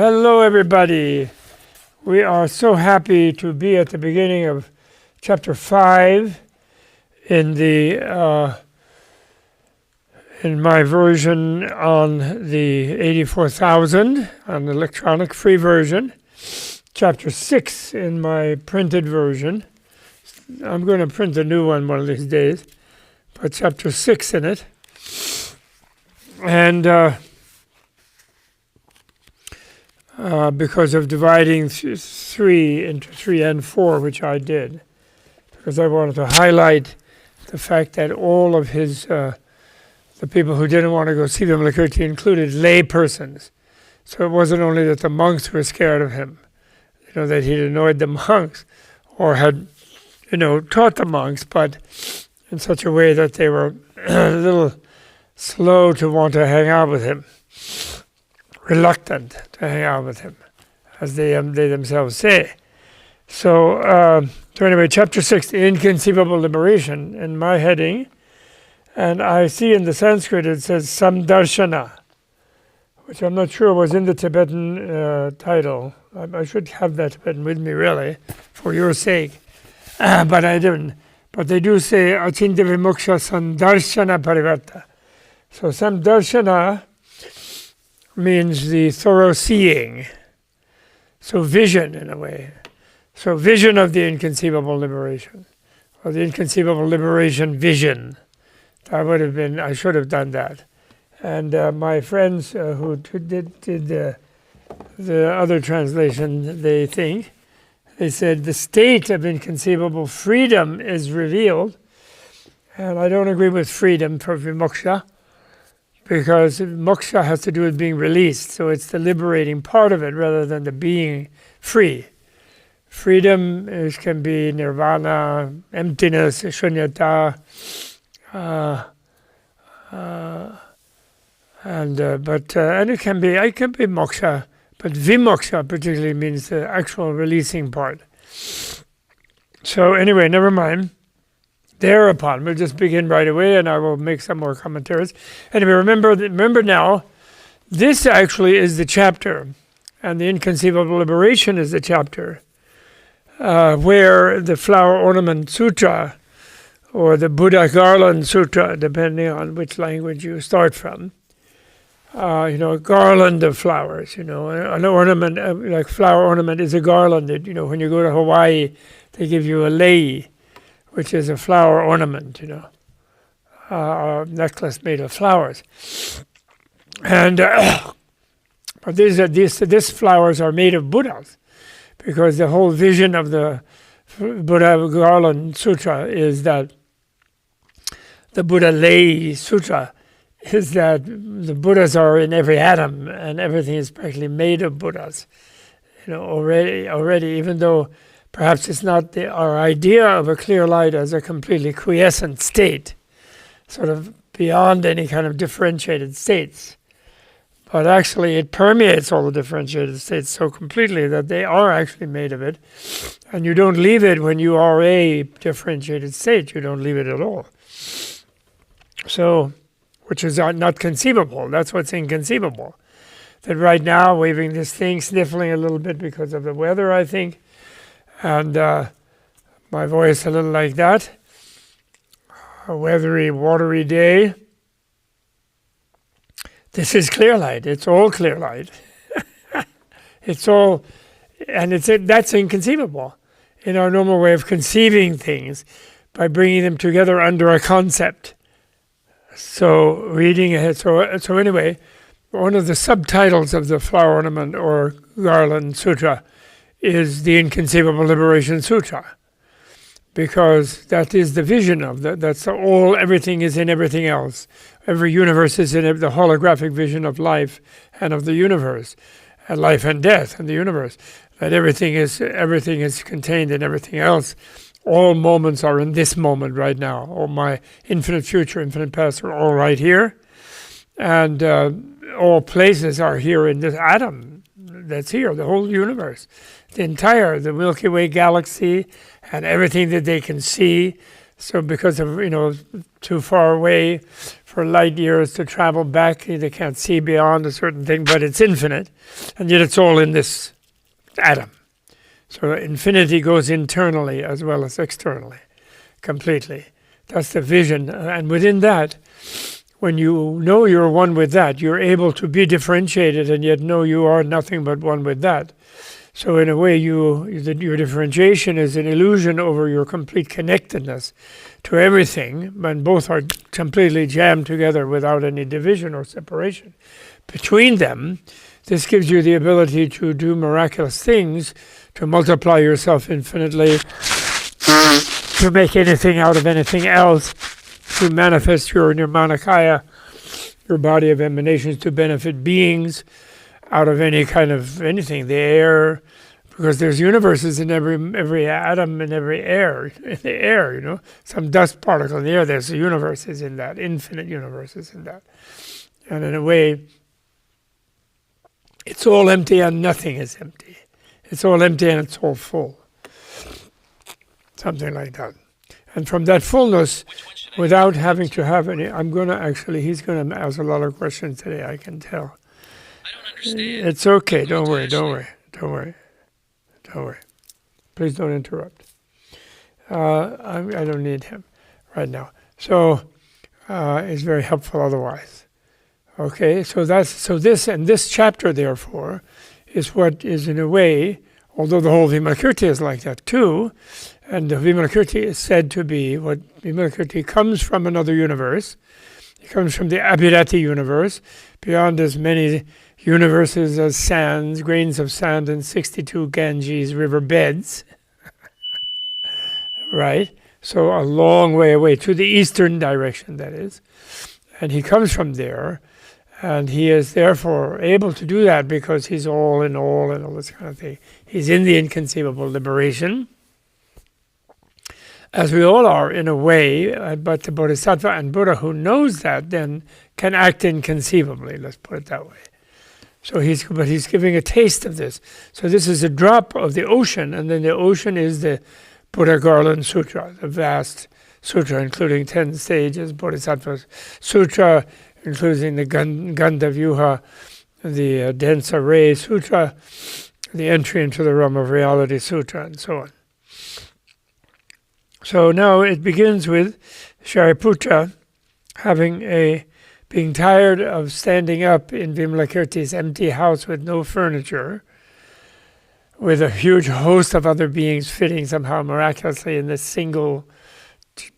Hello, everybody. We are so happy to be at the beginning of chapter 5 in the in my version on the 84,000 on the electronic free version. Chapter 6 in my printed version. I'm going to print a new one of these days, but chapter 6 in it. And because of dividing 3 into 3 and 4, which I did, because I wanted to highlight the fact that all of his, the people who didn't want to go see Vimalakirti included lay persons. So it wasn't only that the monks were scared of him, that he'd annoyed the monks or had, taught the monks, but in such a way that they were a little slow to want to hang out with him. Reluctant to hang out with him, as they themselves say. So anyway, chapter 6, the inconceivable liberation, in my heading, and I see in the Sanskrit it says samdarshana, which I'm not sure was in the Tibetan title. I should have that Tibetan with me, really, for your sake, but I didn't. But they do say achintya vimuksha samdarshana parivarta. So samdarshana means the thorough seeing, so vision in a way. So vision of the inconceivable liberation, or the inconceivable liberation vision. That would have been, I should have done that. And my friends who did the other translation, they said the state of inconceivable freedom is revealed. And I don't agree with freedom for vimoksha, because moksha has to do with being released, so it's the liberating part of it rather than the being free. Freedom can be nirvana, emptiness, shunyata, and it can be moksha, but vimoksha particularly means the actual releasing part. So anyway, never mind. Thereupon, we'll just begin right away, and I will make some more commentaries. Anyway, remember now, this actually is the chapter, and the inconceivable liberation is the chapter, where the flower ornament sutra, or the Buddha garland sutra, depending on which language you start from, a garland of flowers, an ornament, like flower ornament is a garland. That, when you go to Hawaii, they give you a lei, which is a flower ornament, a necklace made of flowers. And but these flowers are made of Buddhas, because the whole vision of the Buddha Garland Sutra is that the Buddha Lay Sutra is that the Buddhas are in every atom, and everything is practically made of Buddhas, already, even though perhaps it's not our idea of a clear light as a completely quiescent state, sort of beyond any kind of differentiated states. But actually it permeates all the differentiated states so completely that they are actually made of it. And you don't leave it when you are a differentiated state. You don't leave it at all. So, which is not conceivable. That's what's inconceivable. That right now, waving this thing, sniffling a little bit because of the weather, I think, and my voice a little like that. A weathery, watery day. This is clear light. It's all clear light. It's all, and that's inconceivable in our normal way of conceiving things by bringing them together under a concept. So reading ahead. So anyway, one of the subtitles of the flower ornament or garland sutra is the Inconceivable Liberation Sutra, because that is the vision of that. That's all. Everything is in everything else. Every universe is in the holographic vision of life and of the universe, and life and death and the universe. That everything is contained in everything else. All moments are in this moment right now. All my infinite future, infinite past are all right here, and all places are here in this atom that's here. The whole universe. The Milky Way galaxy, and everything that they can see, So because of, too far away for light years to travel back, they can't see beyond a certain thing, but it's infinite. And yet it's all in this atom. So infinity goes internally as well as externally, completely. That's the vision. And within that, when you know you're one with that, you're able to be differentiated and yet know you are nothing but one with that. So in a way, your differentiation is an illusion over your complete connectedness to everything, and both are completely jammed together without any division or separation between them. This gives you the ability to do miraculous things, to multiply yourself infinitely, to make anything out of anything else, to manifest your nirmanakaya, your body of emanations, to benefit beings out of any kind of anything, the air, because there's universes in every atom and every air, in the air, some dust particle in the air, there's universes in that, infinite universes in that. And in a way, it's all empty and nothing is empty. It's all empty and it's all full. Something like that. And from that fullness, without having to have any, he's going to ask a lot of questions today, I can tell. I don't understand. It's okay. Don't worry. Please don't interrupt. I don't need him right now. So it's very helpful otherwise. Okay, so this chapter, therefore, is what is in a way, although the whole Vimalakirti is like that too, and the Vimalakirti is said to be what Vimalakirti comes from another universe. It comes from the Abhirati universe, beyond as many universes as sands, grains of sand in 62 Ganges river beds. Right? So a long way away, to the eastern direction, that is. And he comes from there, and he is therefore able to do that because he's all in all and all this kind of thing. He's in the inconceivable liberation, as we all are in a way, but the Bodhisattva and Buddha who knows that then can act inconceivably, let's put it that way. So he's giving a taste of this. So this is a drop of the ocean, and then the ocean is the Buddha Garland Sutra, the vast sutra, including 10 stages, Bodhisattva Sutra, including the Gandha Vyuha, the Densa Ray Sutra, the Entry into the Realm of Reality Sutra, and so on. So now it begins with Shariputra being tired of standing up in Vimalakirti's empty house with no furniture, with a huge host of other beings fitting somehow miraculously in this single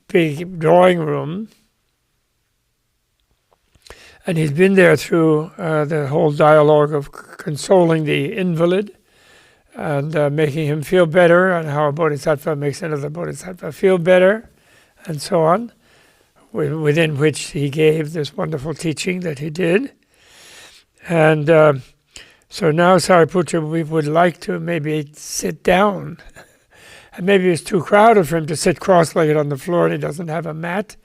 big drawing room. And he's been there through the whole dialogue of consoling the invalid and making him feel better, and how a bodhisattva makes another bodhisattva feel better, and so on, within which he gave this wonderful teaching that he did. And so now Sariputra, we would like to maybe sit down. And maybe it's too crowded for him to sit cross-legged on the floor, and he doesn't have a mat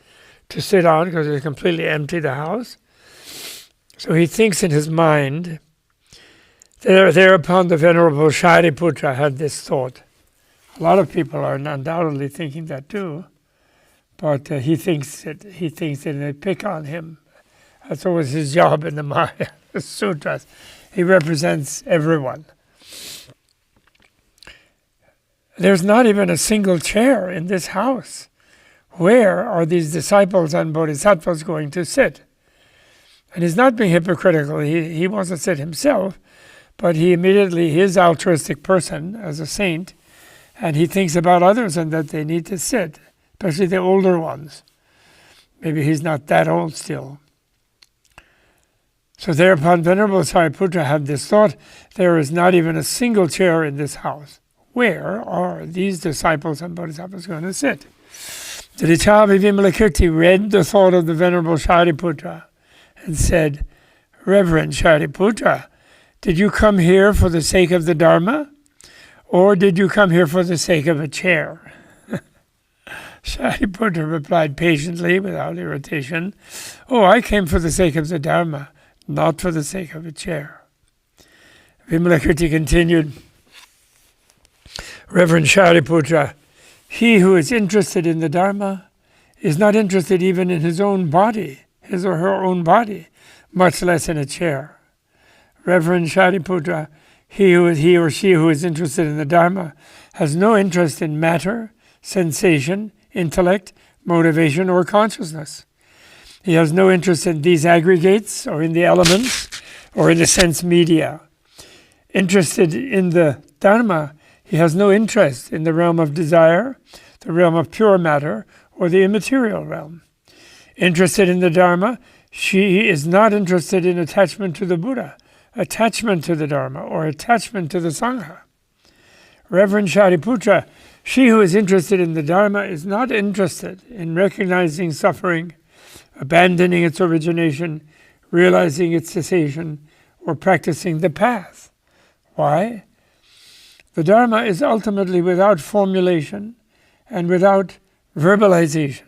to sit on because it's completely empty, the house. So he thinks in his mind. Thereupon the Venerable Shariputra had this thought. A lot of people are undoubtedly thinking that too, but he thinks that they pick on him. That's always his job in the Maya Sutras. He represents everyone. There's not even a single chair in this house. Where are these disciples and bodhisattvas going to sit? And he's not being hypocritical. He wants to sit himself, but he is altruistic person as a saint, and he thinks about others and that they need to sit, especially the older ones. Maybe he's not that old still. So thereupon Venerable Sariputra had this thought, there is not even a single chair in this house. Where are these disciples and bodhisattvas going to sit? The Dichavi Vimalakirti read the thought of the Venerable Shariputra and said, Reverend Shariputra, did you come here for the sake of the Dharma, or did you come here for the sake of a chair? Shariputra replied patiently, without irritation, oh, I came for the sake of the Dharma, not for the sake of a chair. Vimalakirti continued, Reverend Shariputra, he who is interested in the Dharma is not interested even in his own body, his or her own body, much less in a chair. Reverend Shariputra, he or she who is interested in the Dharma has no interest in matter, sensation, intellect, motivation, or consciousness. He has no interest in these aggregates or in the elements or in the sense media. Interested in the Dharma, he has no interest in the realm of desire, the realm of pure matter, or the immaterial realm. Interested in the Dharma, she is not interested in attachment to the Buddha, attachment to the Dharma, or attachment to the Sangha. Reverend Shariputra, she who is interested in the Dharma is not interested in recognizing suffering, abandoning its origination, realizing its cessation, or practicing the path. Why? The Dharma is ultimately without formulation and without verbalization.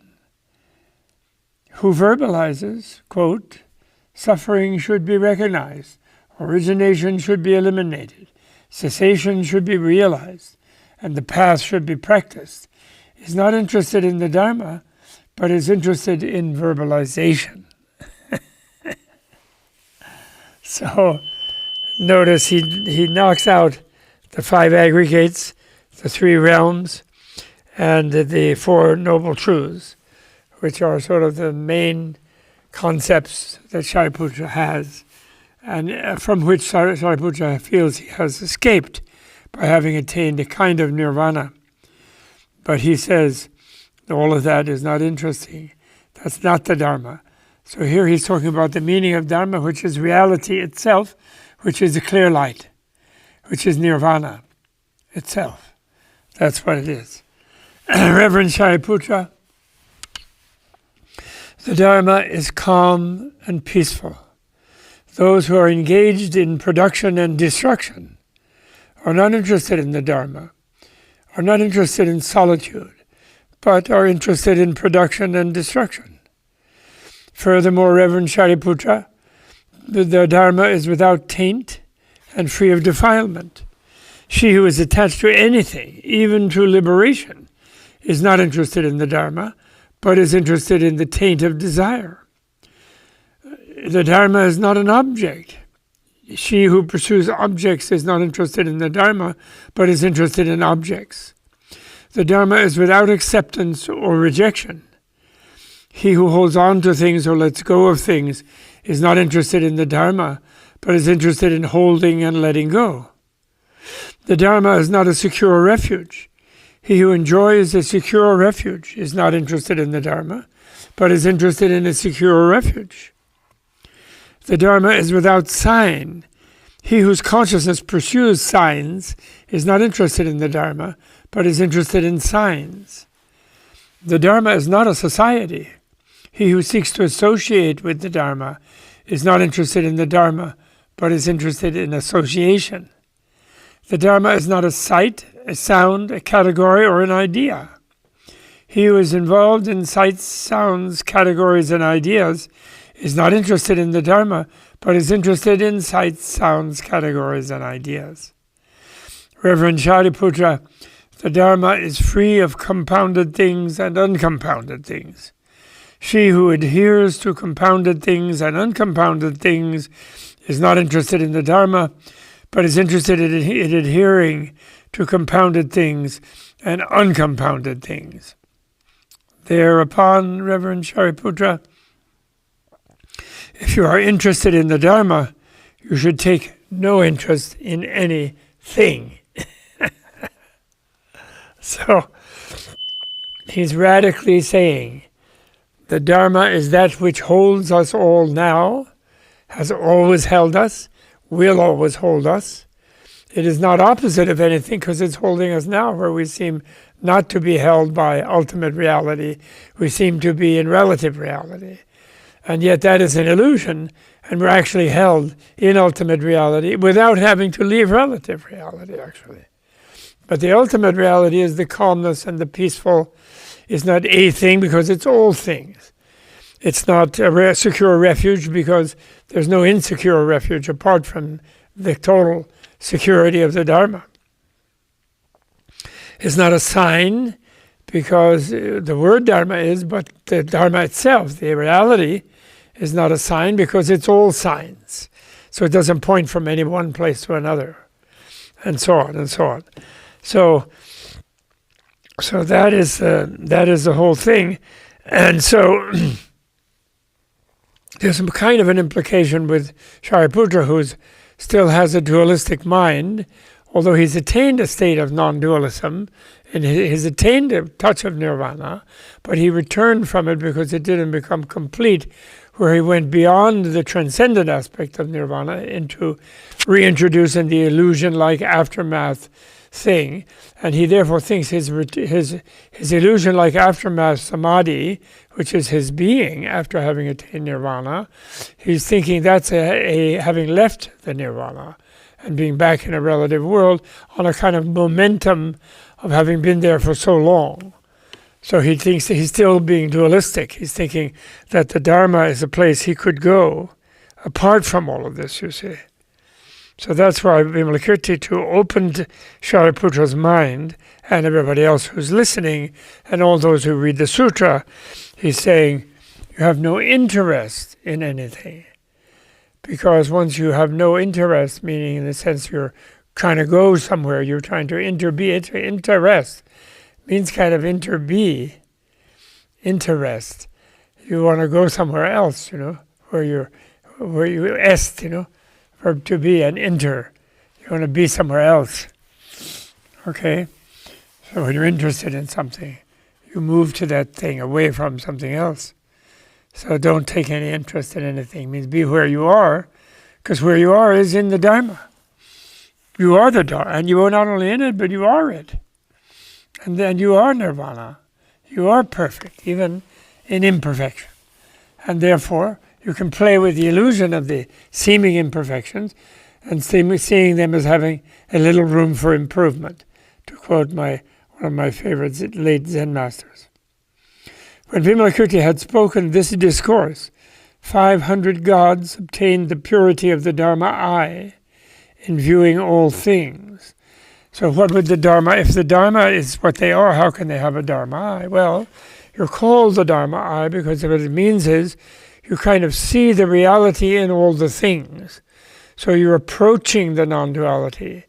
Who verbalizes, quote, suffering should be recognized, origination should be eliminated, cessation should be realized, and the path should be practiced, is not interested in the Dharma, but is interested in verbalization. So notice he knocks out the 5 aggregates, the 3 realms, and the 4 noble truths, which are sort of the main concepts that Shariputra has, and from which Shariputra feels he has escaped by having attained a kind of nirvana. But he says all of that is not interesting. That's not the Dharma. So here he's talking about the meaning of Dharma, which is reality itself, which is a clear light, which is nirvana itself. That's what it is. Reverend Shariputra, the Dharma is calm and peaceful. Those who are engaged in production and destruction are not interested in the Dharma, are not interested in solitude, but are interested in production and destruction. Furthermore, Reverend Shariputra, the Dharma is without taint and free of defilement. She who is attached to anything, even to liberation, is not interested in the Dharma, but is interested in the taint of desire. The Dharma is not an object. She who pursues objects is not interested in the Dharma, but is interested in objects. The Dharma is without acceptance or rejection. He who holds on to things or lets go of things is not interested in the Dharma, but is interested in holding and letting go. The Dharma is not a secure refuge. He who enjoys a secure refuge is not interested in the Dharma, but is interested in a secure refuge. The Dharma is without sign. He whose consciousness pursues signs is not interested in the Dharma, but is interested in signs. The Dharma is not a society. He who seeks to associate with the Dharma is not interested in the Dharma, but is interested in association. The Dharma is not a sight, a sound, a category, or an idea. He who is involved in sights, sounds, categories, and ideas is not interested in the Dharma, but is interested in sights, sounds, categories, and ideas. Reverend Shariputra, the Dharma is free of compounded things and uncompounded things. She who adheres to compounded things and uncompounded things is not interested in the Dharma, but is interested in adhering to compounded things and uncompounded things. Thereupon, Reverend Shariputra, if you are interested in the Dharma, you should take no interest in anything. So, he's radically saying, the Dharma is that which holds us all now, has always held us, will always hold us. It is not opposite of anything because it's holding us now, where we seem not to be held by ultimate reality. We seem to be in relative reality. And yet that is an illusion, and we're actually held in ultimate reality without having to leave relative reality, actually. But the ultimate reality is the calmness and the peaceful. Is not a thing because it's all things. It's not a secure refuge because there's no insecure refuge apart from the total security of the Dharma. It's not a sign because the word Dharma is, but the Dharma itself, the reality, is not a sign because it's all signs. So it doesn't point from any one place to another, and so on and so on. So that is the whole thing, and so there's some kind of an implication with Shariputra, who still has a dualistic mind, although he's attained a state of non-dualism, and he's attained a touch of nirvana, but he returned from it because it didn't become complete, where he went beyond the transcendent aspect of nirvana into reintroducing the illusion-like aftermath thing, and he therefore thinks his illusion-like aftermath samadhi, which is his being after having attained nirvana, he's thinking that's having left the nirvana and being back in a relative world on a kind of momentum of having been there for so long. So he thinks that he's still being dualistic. He's thinking that the Dharma is a place he could go apart from all of this, you see. So that's why Vimalakirti, to open Shariputra's mind and everybody else who's listening and all those who read the Sutra, he's saying, you have no interest in anything. Because once you have no interest, meaning in the sense you're trying to go somewhere, you're trying to interest means kind of interest. You want to go somewhere else, where you est, verb to be, and enter. You want to be somewhere else. Okay? So when you're interested in something, you move to that thing away from something else. So don't take any interest in anything. It means be where you are, because where you are is in the Dharma. You are the Dharma, and you are not only in it, but you are it. And then you are nirvana. You are perfect, even in imperfection. And therefore, you can play with the illusion of the seeming imperfections and seeing them as having a little room for improvement, to quote one of my favorite late Zen masters. When Vimalakirti had spoken this discourse, 500 gods obtained the purity of the Dharma eye in viewing all things. So what would the Dharma, if the Dharma is what they are, how can they have a Dharma eye? Well, you're called the Dharma eye because what it means is you kind of see the reality in all the things. So you're approaching the non-duality.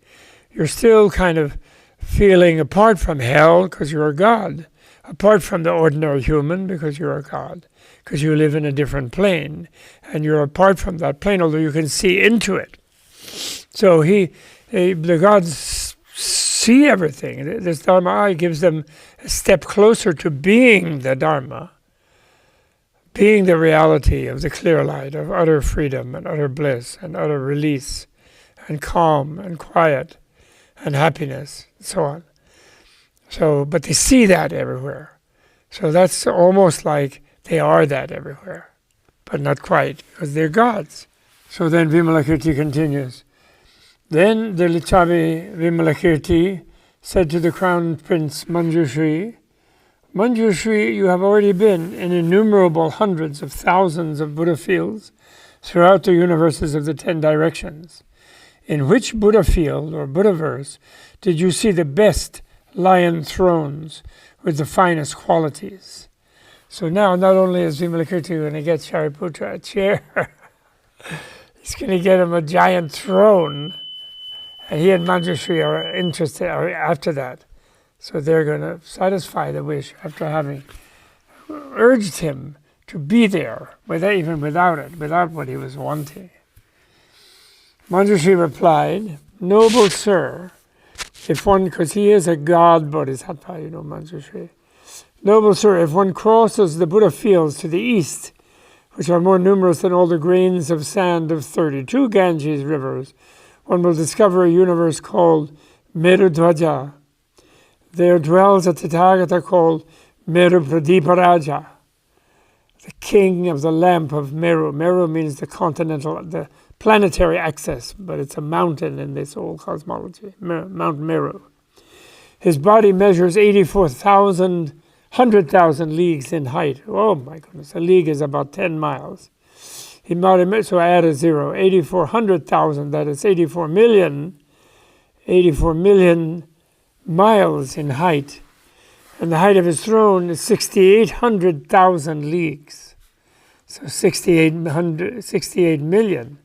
You're still kind of feeling apart from hell because you're a God, apart from the ordinary human because you're a God, because you live in a different plane, and you're apart from that plane, although you can see into it. So the gods see everything. This Dharma eye gives them a step closer to being the Dharma, being the reality of the clear light, of utter freedom and utter bliss and utter release and calm and quiet and happiness and so on. So, but they see that everywhere. So that's almost like they are that everywhere, but not quite, because they're gods. So then Vimalakirti continues. Then the Lichavi Vimalakirti said to the Crown Prince Manjushri, Manjushri, you have already been in innumerable hundreds of thousands of Buddha fields throughout the universes of the 10 directions. In which Buddha field or Buddha verse did you see the best lion thrones with the finest qualities? So now not only is Vimalakirti going to get Shariputra a chair, he's going to get him a giant throne. And he and Manjushri are interested after that. So they're going to satisfy the wish after having urged him to be there, even without it, without what he was wanting. Manjushri replied, Noble sir, because he is a god bodhisattva, Manjushri. Noble sir, if one crosses the Buddha fields to the east, which are more numerous than all the grains of sand of 32 Ganges rivers, one will discover a universe called Merudvaja. There dwells a Tathagata called Meru Pradiparaja, the king of the lamp of Meru. Meru means the planetary axis, but it's a mountain in this whole cosmology, Mount Meru. His body measures 100,000 leagues in height. Oh my goodness, a league is about 10 miles. So I add a zero, 8,400,000, that is 84 million miles in height. And the height of his throne is 6,800,000 leagues. So 68 million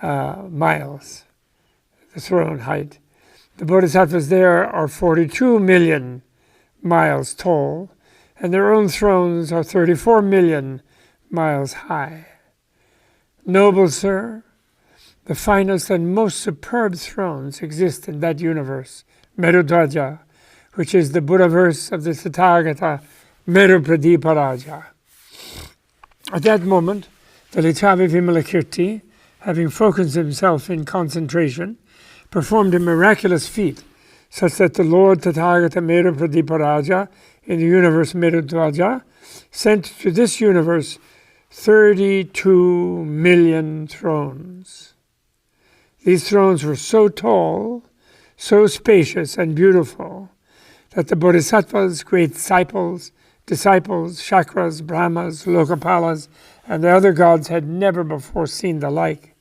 miles, the throne height. The bodhisattvas there are 42 million miles tall, and their own thrones are 34 million miles high. Noble sir, the finest and most superb thrones exist in that universe, Merudvaja, which is the Buddhaverse of the Tathagata, Merupadiparaja. At that moment, the Lichavi Vimalakirti, having focused himself in concentration, performed a miraculous feat, such that the Lord Tathagata Merupadiparaja in the universe Merudvaja sent to this universe 32 million thrones. These thrones were so tall, so spacious and beautiful, that the bodhisattvas, great disciples, Shakras, Brahmas, Lokapalas, and the other gods had never before seen the like.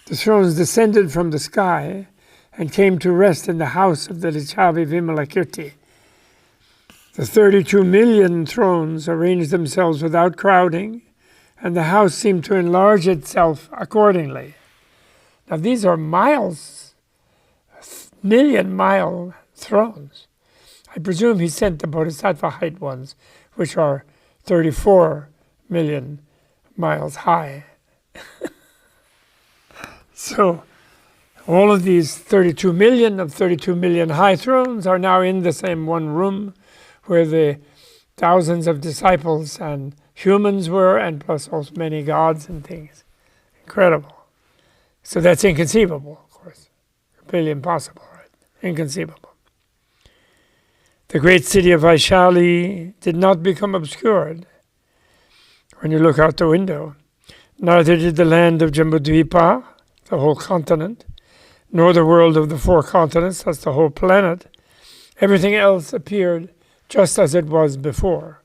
The thrones descended from the sky and came to rest in the house of the Lichavi Vimalakirti. The 32 million thrones arranged themselves without crowding, and the house seemed to enlarge itself accordingly. Now these are million-mile thrones. I presume he sent the bodhisattva height ones, which are 34 million miles high. So all of these 32 million high thrones are now in the same one room where the thousands of disciples and humans were, and plus also many gods and things. Incredible. So that's inconceivable, of course. Completely impossible, right? Inconceivable. The great city of Vaishali did not become obscured when you look out the window. Neither did the land of Jambudvipa, the whole continent, nor the world of the 4 continents, that's the whole planet. Everything else appeared just as it was before.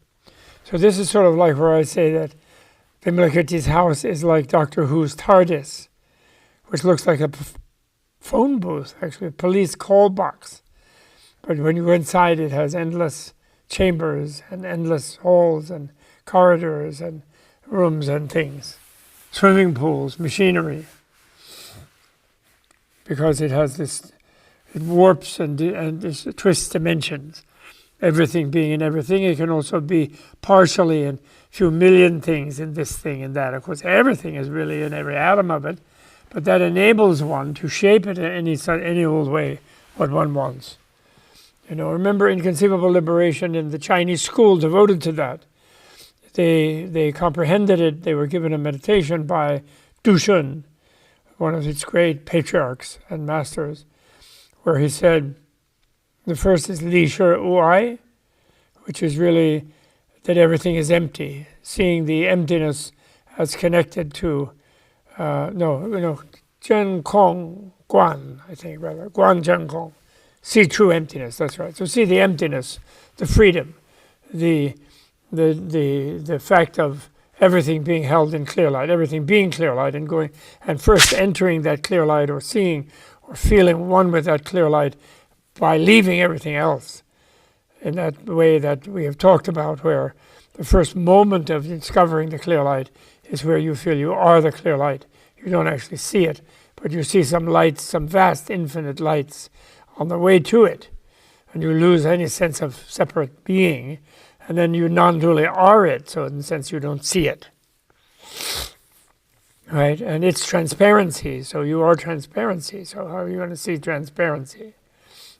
So this is sort of like where I say that Vimalakirti's house is like Doctor Who's TARDIS, which looks like a phone booth, actually, a police call box. But when you go inside, it has endless chambers and endless halls and corridors and rooms and things. Swimming pools, machinery. Because it has this, it warps and this twists dimensions. Everything being in everything, it can also be partially in a few million things in this thing and that. Of course, everything is really in every atom of it, but that enables one to shape it in any old way, what one wants. Remember Inconceivable Liberation in the Chinese school devoted to that. They comprehended it. They were given a meditation by Du Shun, one of its great patriarchs and masters, where he said, the first is Li Shi Uai, which is really that everything is empty, seeing the emptiness as connected to, Zhen Kong Guan, I think, rather, Guan Zhen Kong. See true emptiness, that's right. So see the emptiness, the freedom, the fact of everything being held in clear light, everything being clear light and going, and first entering that clear light or seeing or feeling one with that clear light by leaving everything else. In that way that we have talked about, where the first moment of discovering the clear light is where you feel you are the clear light. You don't actually see it, but you see some lights, some vast infinite lights on the way to it, and you lose any sense of separate being, and then you non-dually are it, so in a sense you don't see it. Right? And it's transparency, so you are transparency, so how are you going to see transparency?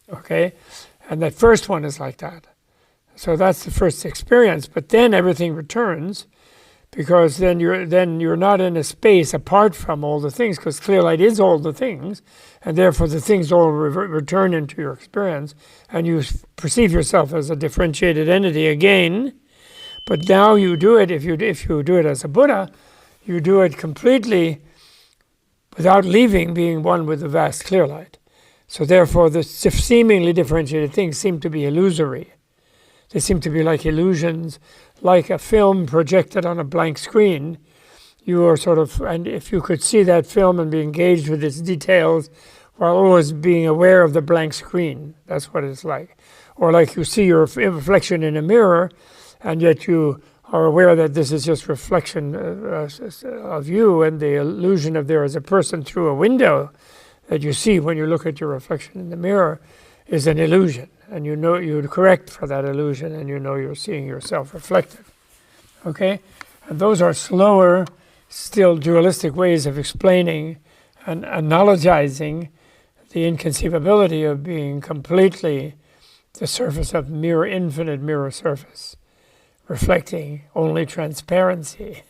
Okay? And that first one is like that. So that's the first experience, but then everything returns, because then you're not in a space apart from all the things, because clear light is all the things, and therefore the things all return into your experience, and you perceive yourself as a differentiated entity again. But now you do it, if you do it as a Buddha, you do it completely without leaving being one with the vast clear light. So therefore the seemingly differentiated things seem to be illusory. They seem to be like illusions, like a film projected on a blank screen. You are sort of, and if you could see that film and be engaged with its details while always being aware of the blank screen, that's what it's like. Or like you see your reflection in a mirror, and yet you are aware that this is just reflection of you, and the illusion of there as a person through a window that you see when you look at your reflection in the mirror is an illusion. And you know you correct for that illusion, and you know you're seeing yourself reflected. Okay? And those are slower, still dualistic ways of explaining and analogizing the inconceivability of being completely the surface of infinite mirror surface, reflecting only transparency,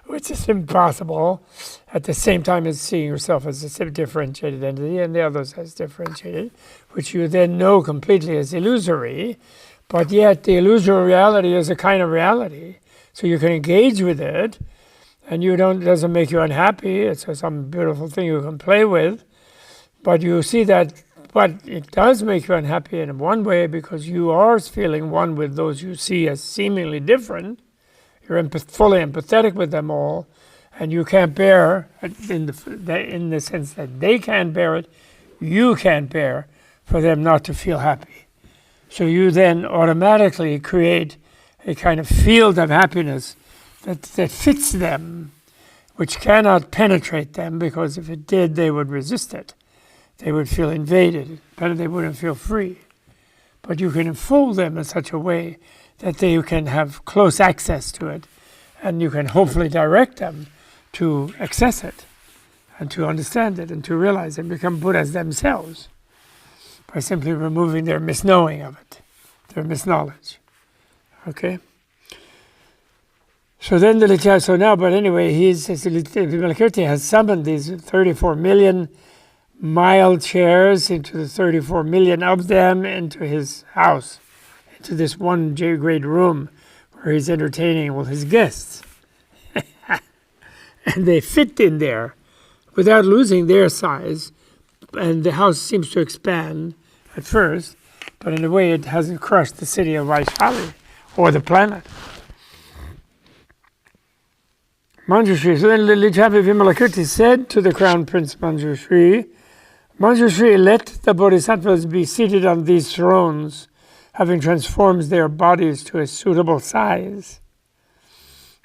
which is impossible, at the same time as seeing yourself as a differentiated entity and the others as differentiated, which you then know completely as illusory, but yet the illusory reality is a kind of reality, so you can engage with it, and it doesn't make you unhappy. It's some beautiful thing you can play with, but you see that. But it does make you unhappy in one way, because you are feeling one with those you see as seemingly different. You're fully empathetic with them all, and you can't bear, in the sense that they can't bear it, you can't bear for them not to feel happy. So you then automatically create a kind of field of happiness that fits them, which cannot penetrate them, because if it did, they would resist it. They would feel invaded, but they wouldn't feel free. But you can enfold them in such a way that they can have close access to it, and you can hopefully direct them to access it, and to understand it, and to realize it, and become Buddhas themselves, by simply removing their misknowing of it, their misknowledge. Okay? So then but anyway, Vimalakirti has summoned these 34 million mild chairs, into the 34 million of them, into his house, into this one great room where he's entertaining all his guests. And they fit in there without losing their size, and the house seems to expand at first, but in a way it hasn't crushed the city of Vaishali or the planet. Manjushri, so then Lichavi Vimalakirti said to the Crown Prince Manjushri, let the Bodhisattvas be seated on these thrones, having transformed their bodies to a suitable size.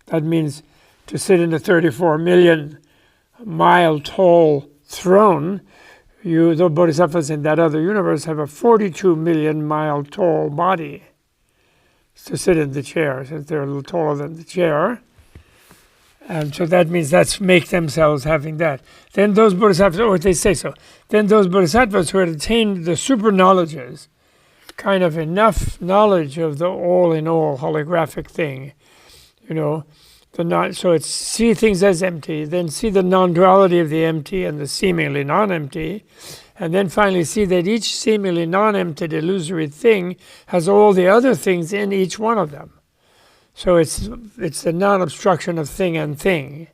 That means to sit in a 34 million mile tall throne. The Bodhisattvas in that other universe have a 42 million mile tall body to sit in the chair, since they're a little taller than the chair. And so that means make themselves having that. Then those bodhisattvas, or they say so, then those bodhisattvas who had attained the super knowledges, kind of enough knowledge of the all-in-all holographic thing, so it's see things as empty, then see the non-duality of the empty and the seemingly non-empty, and then finally see that each seemingly non-emptied illusory thing has all the other things in each one of them. So it's the non-obstruction of thing and thing,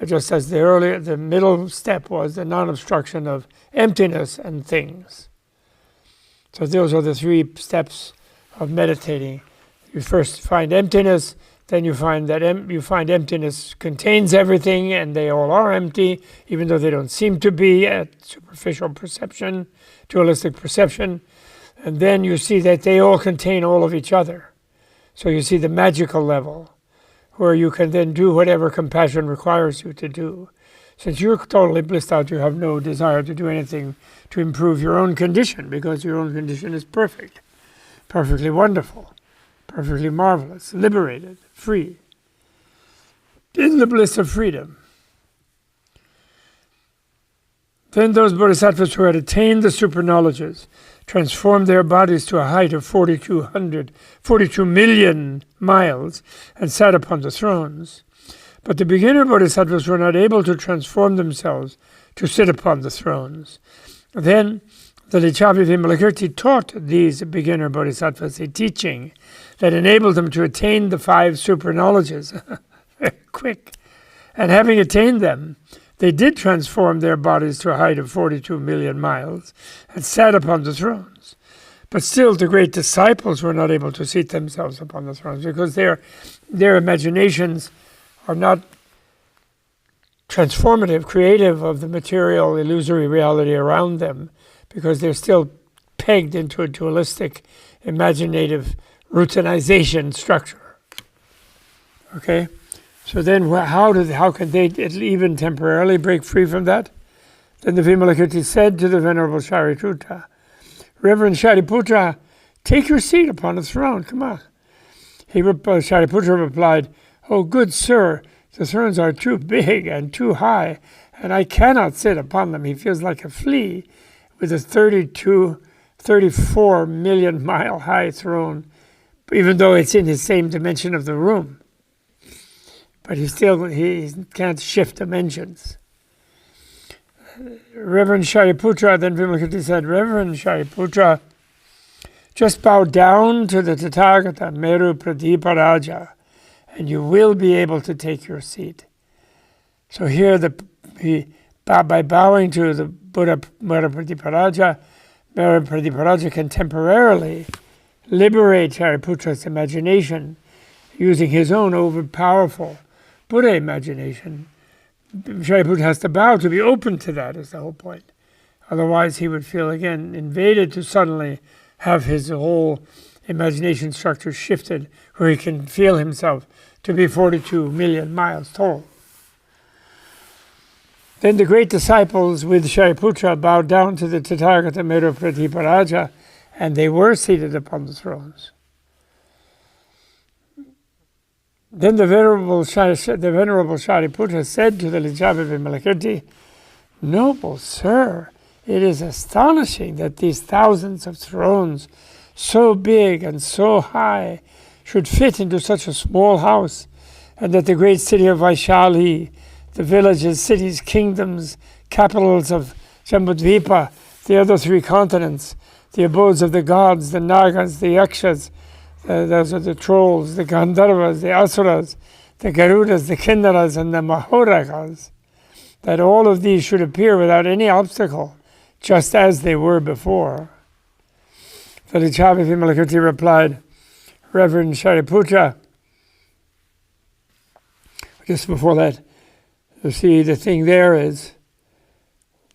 just as the middle step was the non-obstruction of emptiness and things. So those are the three steps of meditating. You first find emptiness, then you find that emptiness contains everything, and they all are empty, even though they don't seem to be at superficial perception, dualistic perception. And then you see that they all contain all of each other. So you see the magical level, where you can then do whatever compassion requires you to do. Since you're totally blissed out, you have no desire to do anything to improve your own condition, because your own condition is perfect, perfectly wonderful, perfectly marvelous, liberated, free, in the bliss of freedom. Then those bodhisattvas who had attained the super knowledges transformed their bodies to a height of 42 million miles, and sat upon the thrones. But the beginner bodhisattvas were not able to transform themselves to sit upon the thrones. Then the Lichavi Vimalakirti taught these beginner bodhisattvas a teaching that enabled them to attain the 5 super knowledges very quick. And having attained them, they did transform their bodies to a height of 42 million miles and sat upon the thrones. But still the great disciples were not able to seat themselves upon the thrones, because their imaginations are not transformative, creative of the material, illusory reality around them, because they're still pegged into a dualistic, imaginative routinization structure. Okay? So then how can they even temporarily break free from that? Then the Vimalakirti said to the Venerable Shariputra, Reverend Shariputra, take your seat upon the throne, come on. Shariputra replied, oh, good sir, the thrones are too big and too high, and I cannot sit upon them. He feels like a flea with a 34 million mile high throne, even though it's in his same dimension of the room. But he can't shift dimensions. Reverend Shariputra, then Vimalakirti said, Reverend Shariputra, just bow down to the Tathagata Meru Pradiparaja, and you will be able to take your seat. So here, by bowing to the Buddha Meru Pradiparaja can temporarily liberate Shariputra's imagination using his own overpowerful Buddha imagination. Shariputra has to bow to be open to that, is the whole point. Otherwise, he would feel again invaded to suddenly have his whole imagination structure shifted where he can feel himself to be 42 million miles tall. Then the great disciples with Shariputra bowed down to the Tathagata Meru Pradiparaja, and they were seated upon the thrones. Then the Venerable Shariputra said to the Licchavi Vimalakirti, Noble sir, it is astonishing that these thousands of thrones, so big and so high, should fit into such a small house, and that the great city of Vaishali, the villages, cities, kingdoms, capitals of Jambudvipa, the other three continents, the abodes of the gods, the Nagas, the Yakshas, those are the trolls, the Gandharvas, the Asuras, the Garudas, the Kinnaras, and the Mahorakas, that all of these should appear without any obstacle, just as they were before. The Licchavi Vimalakirti replied, Reverend Shariputra, just before that, you see, the thing there is,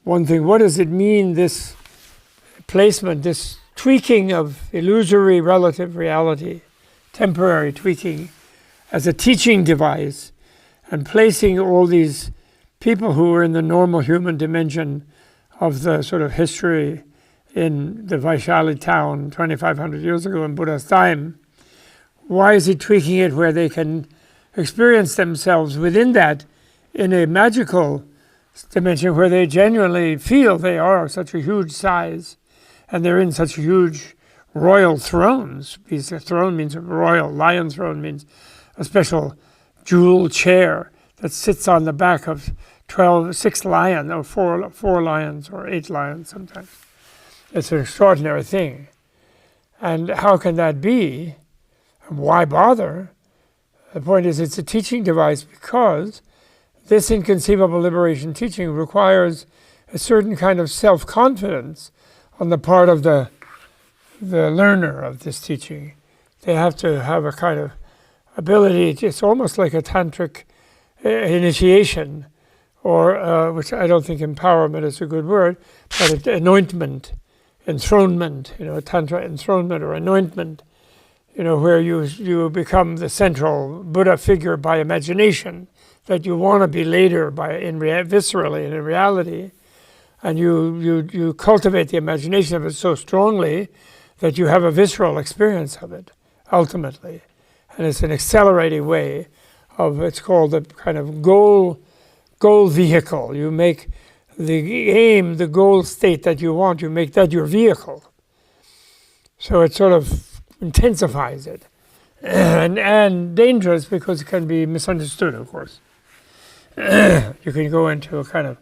one thing, what does it mean, this placement, this tweaking of illusory relative reality, temporary tweaking, as a teaching device, and placing all these people who were in the normal human dimension of the sort of history in the Vaishali town 2,500 years ago in Buddha's time. Why is he tweaking it where they can experience themselves within that in a magical dimension where they genuinely feel they are such a huge size and they're in such huge royal thrones? Because a throne means a royal, lion throne means a special jewel chair that sits on the back of 6 lions, or 4 lions, or 8 lions sometimes. It's an extraordinary thing. And how can that be? And why bother? The point is, it's a teaching device because this inconceivable liberation teaching requires a certain kind of self-confidence on the part of the learner of this teaching. They have to have a kind of ability, it's almost like a tantric initiation, or which I don't think empowerment is a good word, but anointment, enthronement, tantra enthronement or anointment, where you become the central Buddha figure by imagination, that you want to be later viscerally and in reality, and you cultivate the imagination of it so strongly that you have a visceral experience of it, ultimately. And it's an accelerating way of, it's called the kind of goal vehicle. You make the aim, the goal state that you want, you make that your vehicle. So it sort of intensifies it. And dangerous because it can be misunderstood, of course. You can go into a kind of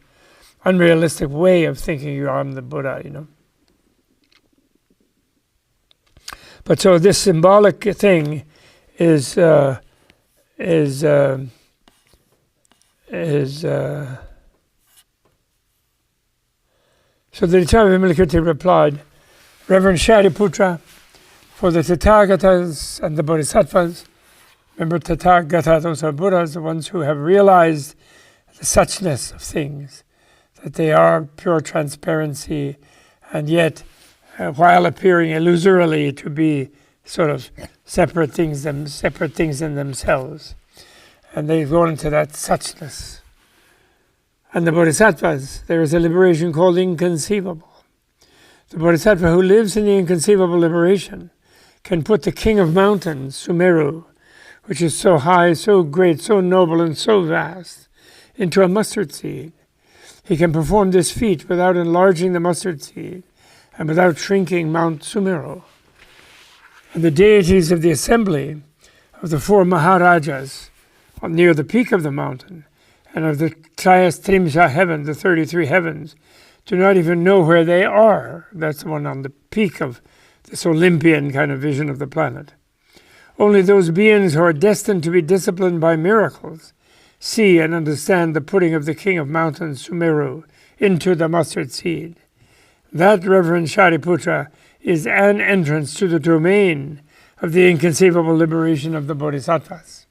unrealistic way of thinking I'm the Buddha, But so this symbolic thing is so the Licchavi Vimalakirti replied, Reverend Shariputra, for the Tathagatas and the Bodhisattvas, remember Tathagata, those are Buddhas, the ones who have realized the suchness of things, that they are pure transparency, and yet while appearing illusorily to be sort of separate things in themselves. And they go into that suchness. And the Bodhisattvas, there is a liberation called inconceivable. The Bodhisattva who lives in the inconceivable liberation can put the king of mountains, Sumeru, which is so high, so great, so noble, and so vast, into a mustard seed. He can perform this feat without enlarging the mustard seed and without shrinking Mount Sumeru. And the deities of the assembly of the 4 Maharajas near the peak of the mountain and of the Trayastrimsha heaven, the 33 heavens, do not even know where they are. That's the one on the peak of this Olympian kind of vision of the planet. Only those beings who are destined to be disciplined by miracles see and understand the putting of the king of mountains, Sumeru, into the mustard seed. That, Reverend Shariputra, is an entrance to the domain of the inconceivable liberation of the Bodhisattvas.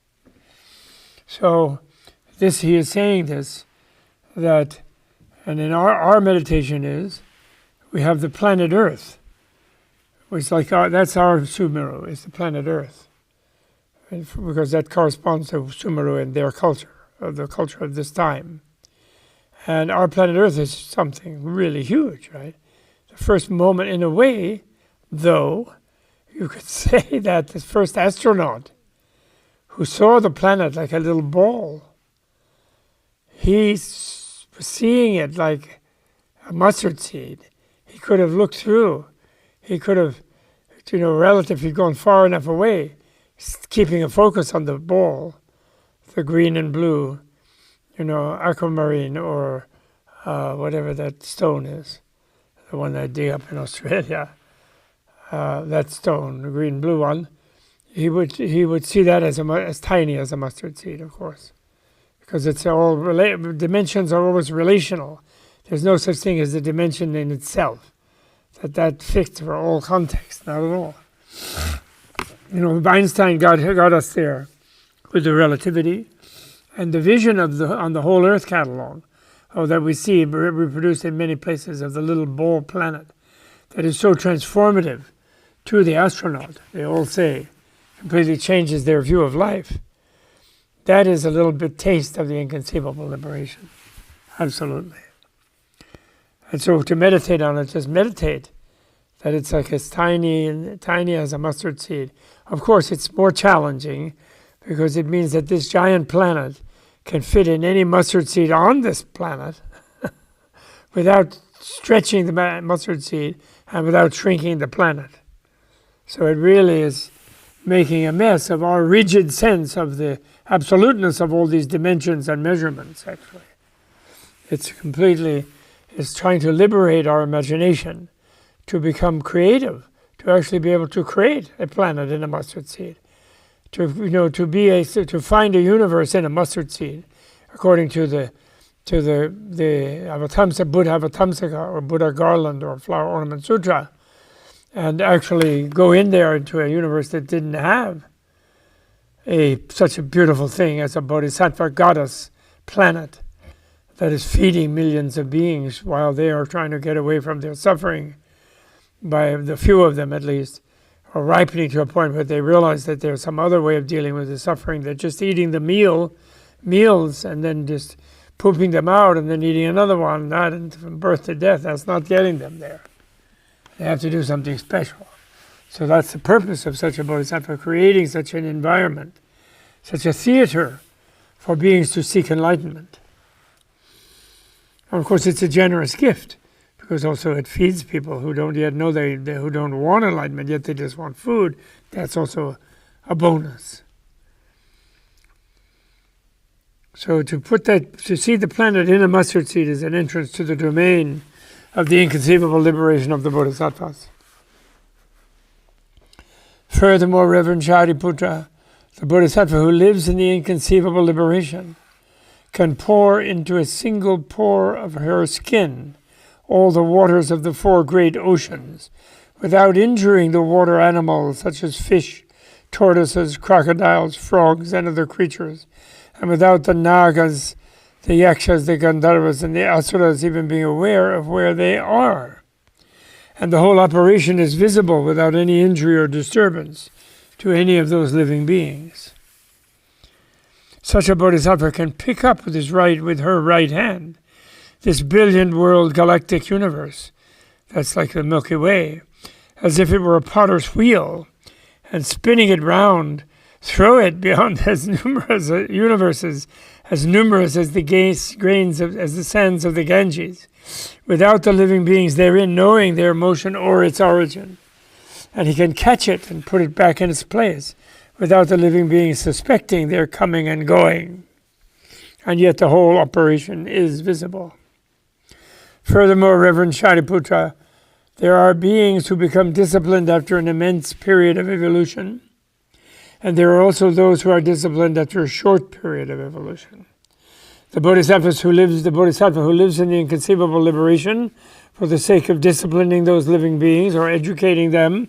So this, he is saying this, that, and in our meditation is, we have the planet Earth, which that's our Sumeru, is the planet Earth. And because that corresponds to Sumeru and their culture, of the culture of this time. And our planet Earth is something really huge, right? The first moment, in a way, though, you could say that the first astronaut who saw the planet like a little ball, he was seeing it like a mustard seed. He could have looked through. He could have, relatively gone far enough away, keeping a focus on the ball, the green and blue, aquamarine or whatever that stone is, the one I dig up in Australia, that stone, the green-blue one, he would see that as tiny as a mustard seed, of course, because it's all dimensions are always relational. There's no such thing as a dimension in itself that fits for all context, not at all. Einstein got us there with the relativity and the vision on the whole Earth catalog, that we see reproduced in many places of the little ball planet that is so transformative to the astronaut, they all say, completely changes their view of life. That is a little bit taste of the inconceivable liberation. Absolutely. And so to meditate on it, just meditate that it's like as tiny as a mustard seed. Of course, it's more challenging because it means that this giant planet can fit in any mustard seed on this planet without stretching the mustard seed and without shrinking the planet. So it really is making a mess of our rigid sense of the absoluteness of all these dimensions and measurements, actually. It's trying to liberate our imagination to become creative, to actually be able to create a planet in a mustard seed, to find a universe in a mustard seed, according to the Avatamsa Buddha Avatamsaka or Buddha Garland or Flower Ornament Sutra, and actually go in there into a universe that didn't have such a beautiful thing as a bodhisattva goddess planet that is feeding millions of beings while they are trying to get away from their suffering, by the few of them at least, are ripening to a point where they realize that there's some other way of dealing with the suffering than just eating the meals and then just pooping them out and then eating another one, not from birth to death. That's not getting them there. They have to do something special. So that's the purpose of such a bodhisattva, creating such an environment, such a theater for beings to seek enlightenment. And of course, it's a generous gift, because also it feeds people who don't yet know who don't want enlightenment, yet they just want food. That's also a bonus. So to see the planet in a mustard seed is an entrance to the domain of the inconceivable liberation of the Bodhisattvas. Furthermore, Reverend Shariputra, the Bodhisattva who lives in the inconceivable liberation, can pour into a single pore of her skin all the waters of the 4 great oceans, without injuring the water animals such as fish, tortoises, crocodiles, frogs, and other creatures, and without the nagas, the yakshas, the gandharvas, and the asuras even being aware of where they are. And the whole operation is visible without any injury or disturbance to any of those living beings. Such a bodhisattva can pick up with her right hand this billion-world galactic universe that's like the Milky Way, as if it were a potter's wheel, and spinning it round, throw it beyond as numerous universes, as numerous as as the sands of the Ganges, without the living beings therein knowing their motion or its origin. And he can catch it and put it back in its place, without the living beings suspecting their coming and going. And yet the whole operation is visible. Furthermore, Reverend Shariputra, there are beings who become disciplined after an immense period of evolution, and there are also those who are disciplined after a short period of evolution. The bodhisattva who lives in the inconceivable liberation for the sake of disciplining those living beings or educating them,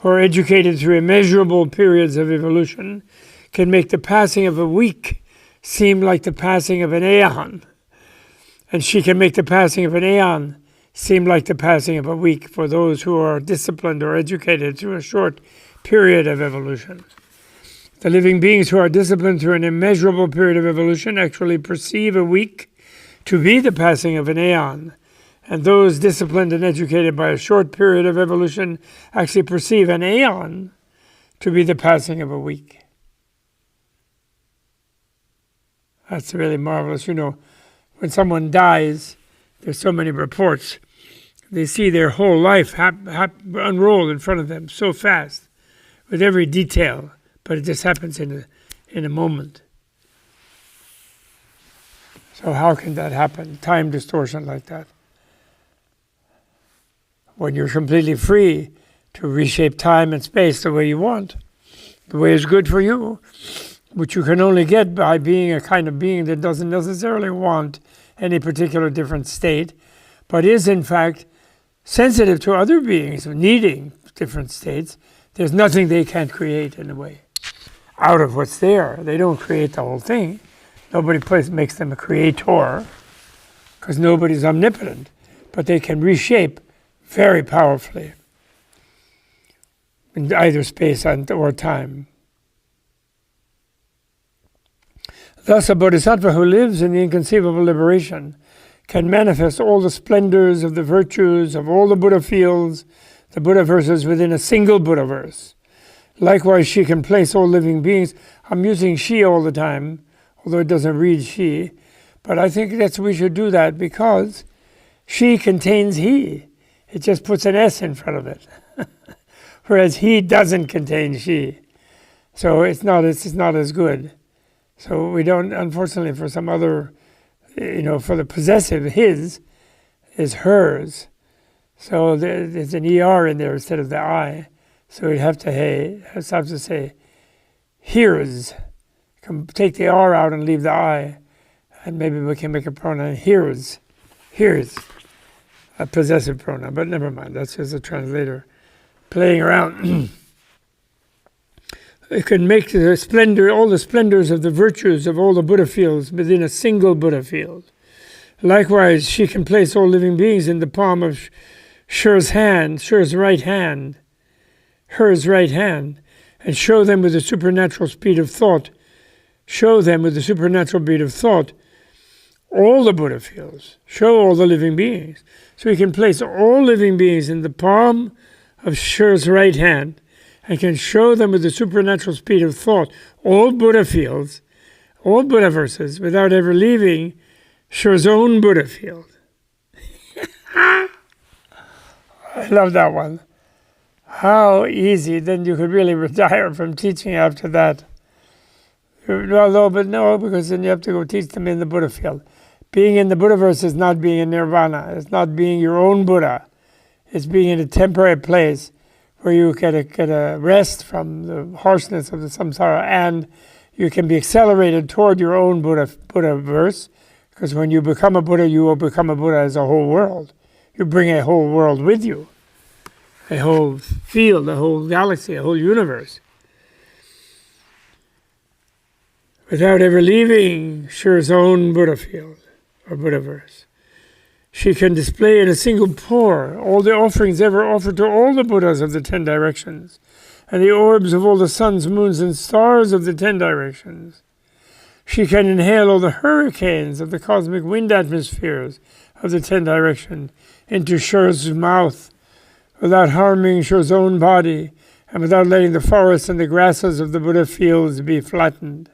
who are educated through immeasurable periods of evolution, can make the passing of a week seem like the passing of an aeon, and she can make the passing of an aeon seem like the passing of a week for those who are disciplined or educated through a short period of evolution. The living beings who are disciplined through an immeasurable period of evolution actually perceive a week to be the passing of an aeon, and those disciplined and educated by a short period of evolution actually perceive an aeon to be the passing of a week. That's really marvelous. You know, when someone dies, there's so many reports. They see their whole life unroll in front of them so fast, with every detail, but it just happens in a moment. So how can that happen? Time distortion like that. When you're completely free to reshape time and space the way you want, the way is good for you, which you can only get by being a kind of being that doesn't necessarily want any particular different state, but is in fact sensitive to other beings needing different states. There's nothing they can't create in a way out of what's there. They don't create the whole thing. Nobody makes them a creator, because nobody's omnipotent, but they can reshape very powerfully in either space or time. Thus, a bodhisattva who lives in the inconceivable liberation can manifest all the splendors of the virtues of all the Buddha fields, the Buddha verses within a single Buddha verse. Likewise, she can place all living beings. I'm using she all the time, although it doesn't read she, but I think we should do that because she contains he. It just puts an S in front of it. Whereas he doesn't contain she. So it's not as good. So we don't, unfortunately, for some other, for the possessive, his is hers. So there's an ER in there instead of the I. So we'd have to say here's. Take the R out and leave the I. And maybe we can make a pronoun here's. Here's a possessive pronoun, but never mind. That's just a translator playing around. It can make all the splendors of the virtues of all the Buddha fields within a single Buddha field. Likewise, she can place all living beings in the palm of hers right hand, and show them with the supernatural speed of thought, all the Buddha fields, show all the living beings. So he can place all living beings in the palm of hers right hand, and can show them with the supernatural speed of thought all Buddha fields, all Buddha verses, without ever leaving Sher's own Buddha field. I love that one. How easy, then you could really retire from teaching after that. No, because then you have to go teach them in the Buddha field. Being in the Buddha verse is not being in nirvana. It's not being your own Buddha. It's being in a temporary place where you get a rest from the harshness of the samsara, and you can be accelerated toward your own Buddha verse, because when you become a Buddha, you will become a Buddha as a whole world. You bring a whole world with you, a whole field, a whole galaxy, a whole universe, without ever leaving Sher's own Buddha field or Buddha verse. She can display in a single pour all the offerings ever offered to all the Buddhas of the 10 directions, and the orbs of all the suns, moons, and stars of the 10 directions. She can inhale all the hurricanes of the cosmic wind atmospheres of the 10 directions into Shur's mouth, without harming Shur's own body, and without letting the forests and the grasses of the Buddha fields be flattened.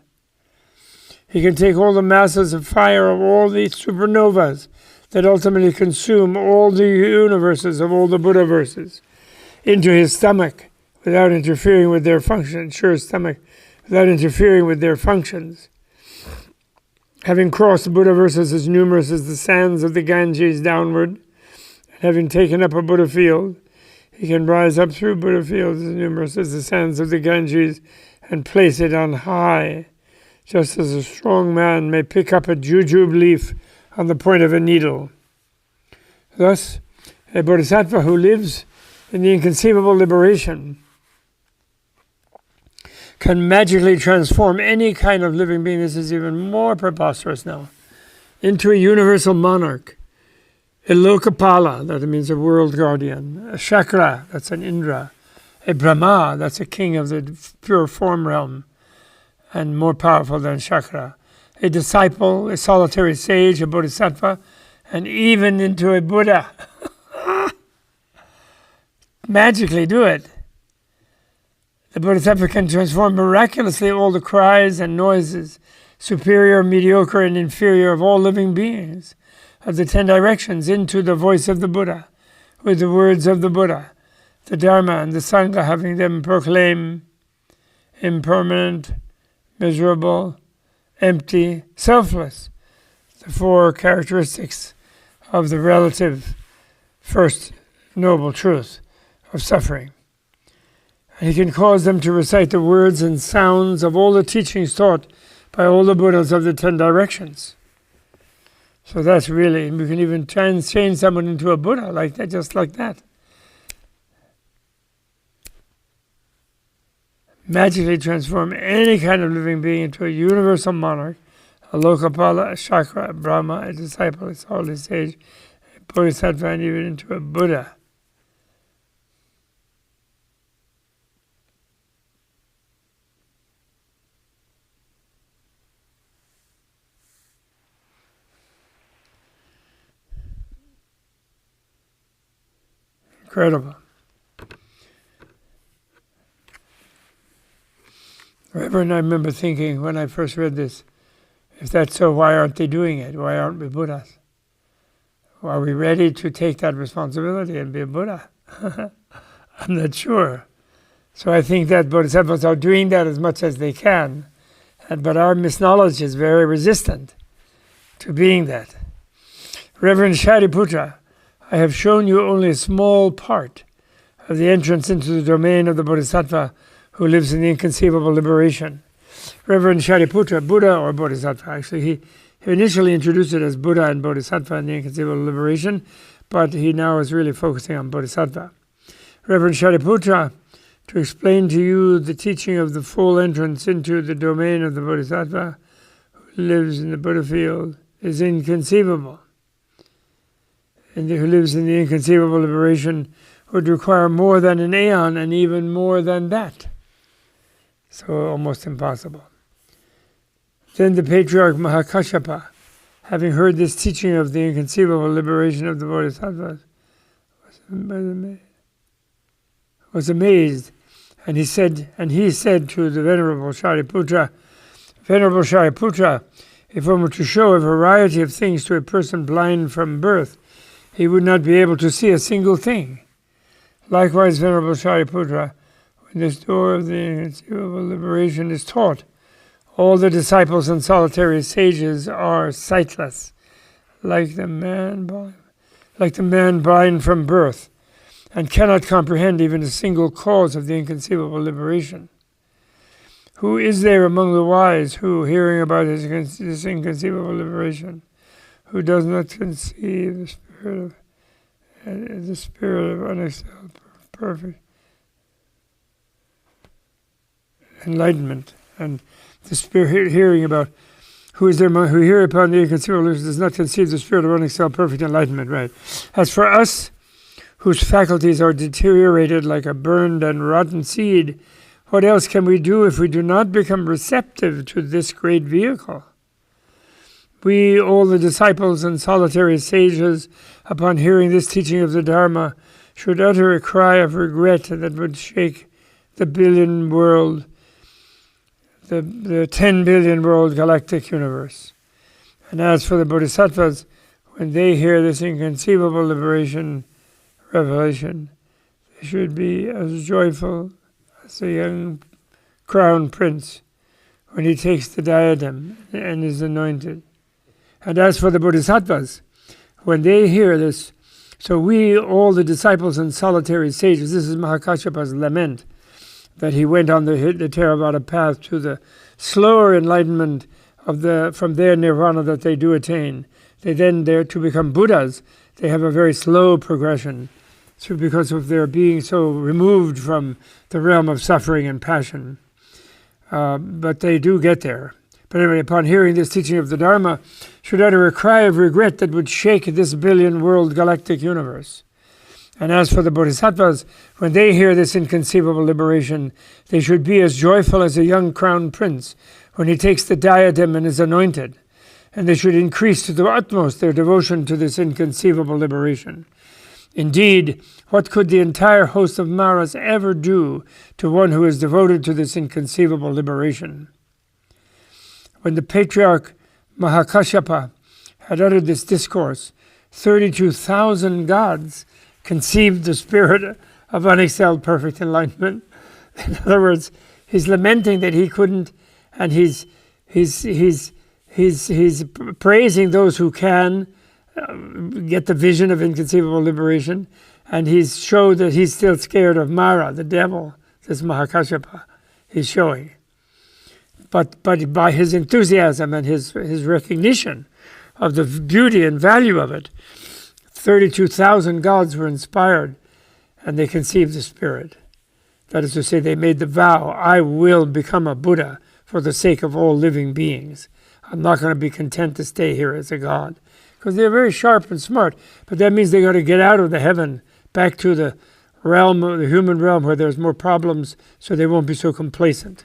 He can take all the masses of fire of all the supernovas that ultimately consume all the universes of all the Buddha verses into his stomach without interfering with their function, Shur's stomach, without interfering with their functions. Having crossed the Buddha verses as numerous as the sands of the Ganges downward, and having taken up a Buddha field, he can rise up through Buddha fields as numerous as the sands of the Ganges and place it on high, just as a strong man may pick up a jujube leaf on the point of a needle. Thus, a bodhisattva who lives in the inconceivable liberation can magically transform any kind of living being, this is even more preposterous now, into a universal monarch, a Lokapala, that means a world guardian, a Shakra, that's an Indra, a Brahma, that's a king of the pure form realm, and more powerful than Shakra, a disciple, a solitary sage, a bodhisattva, and even into a Buddha. Magically do it. The Bodhisattva can transform miraculously all the cries and noises, superior, mediocre, and inferior of all living beings of the 10 directions into the voice of the Buddha, with the words of the Buddha, the Dharma and the Sangha, having them proclaim impermanent, miserable, empty, selfless, the 4 characteristics of the relative first noble truth of suffering. And he can cause them to recite the words and sounds of all the teachings taught by all the Buddhas of the 10 directions. So that's really, we can even change someone into a Buddha like that, just like that. Magically transform any kind of living being into a universal monarch, a Lokapala, a Shakra, a Brahma, a disciple, a solitary sage, a Bodhisattva, and even into a Buddha. Incredible. Reverend, I remember thinking when I first read this, if that's so, why aren't they doing it? Why aren't we Buddhas? Are we ready to take that responsibility and be a Buddha? I'm not sure. So I think that bodhisattvas are doing that as much as they can, but our misknowledge is very resistant to being that. Reverend Shariputra, I have shown you only a small part of the entrance into the domain of the bodhisattva who lives in the inconceivable liberation. Reverend Shariputra, Buddha or Bodhisattva, actually, he initially introduced it as Buddha and Bodhisattva in the inconceivable liberation, but he now is really focusing on Bodhisattva. Reverend Shariputra, to explain to you the teaching of the full entrance into the domain of the Bodhisattva who lives in the Buddha field is inconceivable. And who lives in the inconceivable liberation would require more than an aeon and even more than that. So almost impossible. Then the patriarch Mahakashyapa, having heard this teaching of the inconceivable liberation of the Bodhisattvas, was amazed, and he said to the Venerable Shariputra, Venerable Shariputra, if one were to show a variety of things to a person blind from birth, he would not be able to see a single thing. Likewise, Venerable Shariputra, when this door of the inconceivable liberation is taught, all the disciples and solitary sages are sightless, like the man blind from birth, and cannot comprehend even a single cause of the inconceivable liberation. Who is there among the wise who, hearing about this inconceivable liberation, who does not conceive the spirit of unexcelled, perfect enlightenment, and the spirit hearing about who is there who hereupon the inconceivable does not conceive the spirit of oneself perfect enlightenment, right? As for us, whose faculties are deteriorated like a burned and rotten seed, what else can we do if we do not become receptive to this great vehicle? We, all the disciples and solitary sages, upon hearing this teaching of the Dharma, should utter a cry of regret that would shake the billion world, the 10 billion world galactic universe. And as for the Bodhisattvas, when they hear this inconceivable revelation, they should be as joyful as a young crown prince when he takes the diadem and is anointed. And as for the Bodhisattvas, when they hear this, so we, all the disciples and solitary sages, this is Mahakashyapa's lament, that he went on the Theravada path to the slower enlightenment from their nirvana that they do attain. They then, there to become Buddhas, they have a very slow progression, so because of their being so removed from the realm of suffering and passion. But they do get there. But anyway, upon hearing this teaching of the Dharma, should utter a cry of regret that would shake this billion world galactic universe. And as for the Bodhisattvas, when they hear this inconceivable liberation, they should be as joyful as a young crown prince when he takes the diadem and is anointed. And they should increase to the utmost their devotion to this inconceivable liberation. Indeed, what could the entire host of Maras ever do to one who is devoted to this inconceivable liberation? When the patriarch Mahakashyapa had uttered this discourse, 32,000 gods conceived the spirit of unexcelled perfect enlightenment. In other words, he's lamenting that he couldn't, and he's praising those who can get the vision of inconceivable liberation, and he's showed that he's still scared of Mara, the devil. This Mahakashyapa he's showing. But by his enthusiasm and his recognition of the beauty and value of it, 32,000 gods were inspired, and they conceived the spirit. That is to say, they made the vow, I will become a Buddha for the sake of all living beings. I'm not going to be content to stay here as a god. Because they're very sharp and smart, but that means they got to get out of the heaven, back to the realm, the human realm, where there's more problems, so they won't be so complacent.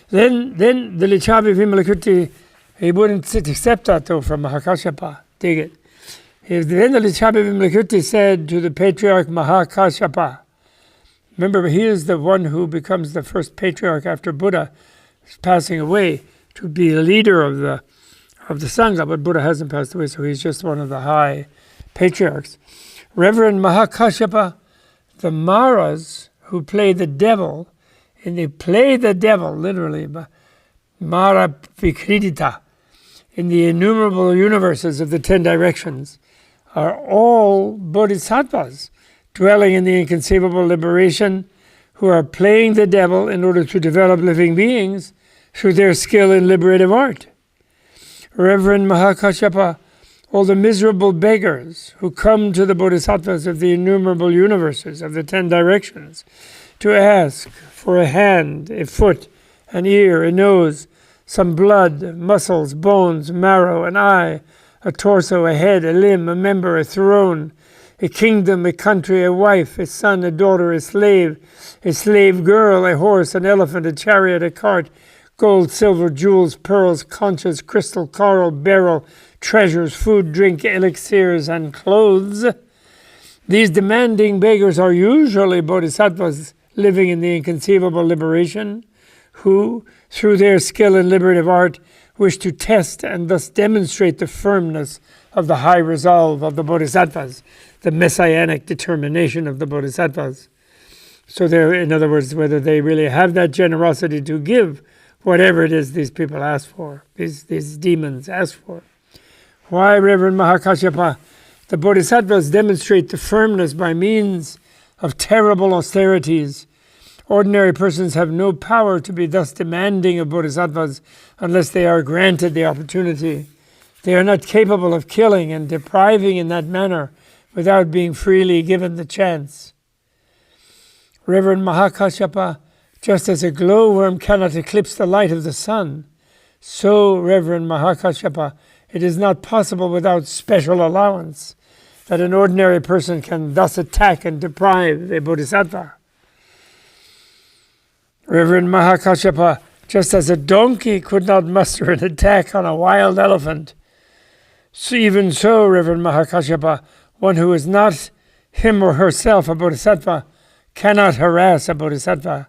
Then the Lichavi Vimalakirti, he wouldn't accept that though from Mahakashyapa. Dig it. Then the Lichavi Vimalakirti said to the patriarch Mahakashyapa, remember, he is the one who becomes the first patriarch after Buddha is passing away to be a leader of the Sangha, but Buddha hasn't passed away, so he's just one of the high patriarchs. Reverend Mahakashyapa, the Maras who play the devil, and they play the devil, literally, Mara Vikridita, in the innumerable universes of the 10 directions, are all bodhisattvas dwelling in the inconceivable liberation, who are playing the devil in order to develop living beings through their skill in liberative art. Reverend Mahakashyapa, all the miserable beggars who come to the bodhisattvas of the innumerable universes of the 10 directions to ask for a hand, a foot, an ear, a nose, some blood, muscles, bones, marrow, an eye, a torso, a head, a limb, a member, a throne, a kingdom, a country, a wife, a son, a daughter, a slave girl, a horse, an elephant, a chariot, a cart, gold, silver, jewels, pearls, conches, crystal, coral, beryl, treasures, food, drink, elixirs, and clothes. These demanding beggars are usually bodhisattvas living in the inconceivable liberation, who, through their skill in liberative art, wish to test and thus demonstrate the firmness of the high resolve of the bodhisattvas, the messianic determination of the bodhisattvas. So they're, in other words, whether they really have that generosity to give whatever it is these people ask for, these demons ask for. Why, Reverend Mahakashyapa? The bodhisattvas demonstrate the firmness by means of terrible austerities. Ordinary persons have no power to be thus demanding of bodhisattvas unless they are granted the opportunity. They are not capable of killing and depriving in that manner without being freely given the chance. Reverend Mahakashyapa, just as a glowworm cannot eclipse the light of the sun, so Reverend Mahakasyapa, it is not possible without special allowance that an ordinary person can thus attack and deprive a bodhisattva. Reverend Mahakasyapa, just as a donkey could not muster an attack on a wild elephant, so even so, Reverend Mahakasyapa, one who is not him or herself a bodhisattva cannot harass a bodhisattva.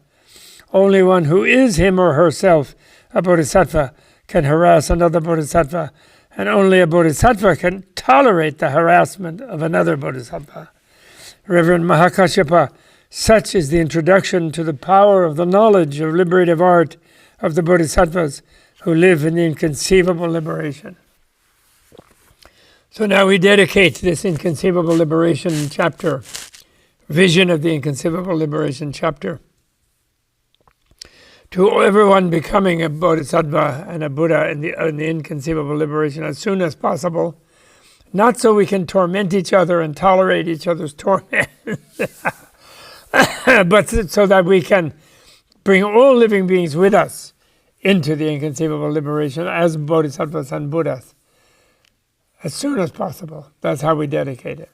Only one who is him or herself a bodhisattva can harass another bodhisattva, and only a bodhisattva can tolerate the harassment of another bodhisattva. Reverend Mahakasyapa, such is the introduction to the power of the knowledge of liberative art of the bodhisattvas who live in the inconceivable liberation. So now we dedicate this inconceivable liberation chapter, vision of the inconceivable liberation chapter, to everyone becoming a bodhisattva and a Buddha in the inconceivable liberation as soon as possible, not so we can torment each other and tolerate each other's torment, but so that we can bring all living beings with us into the inconceivable liberation as bodhisattvas and Buddhas as soon as possible. That's how we dedicate it.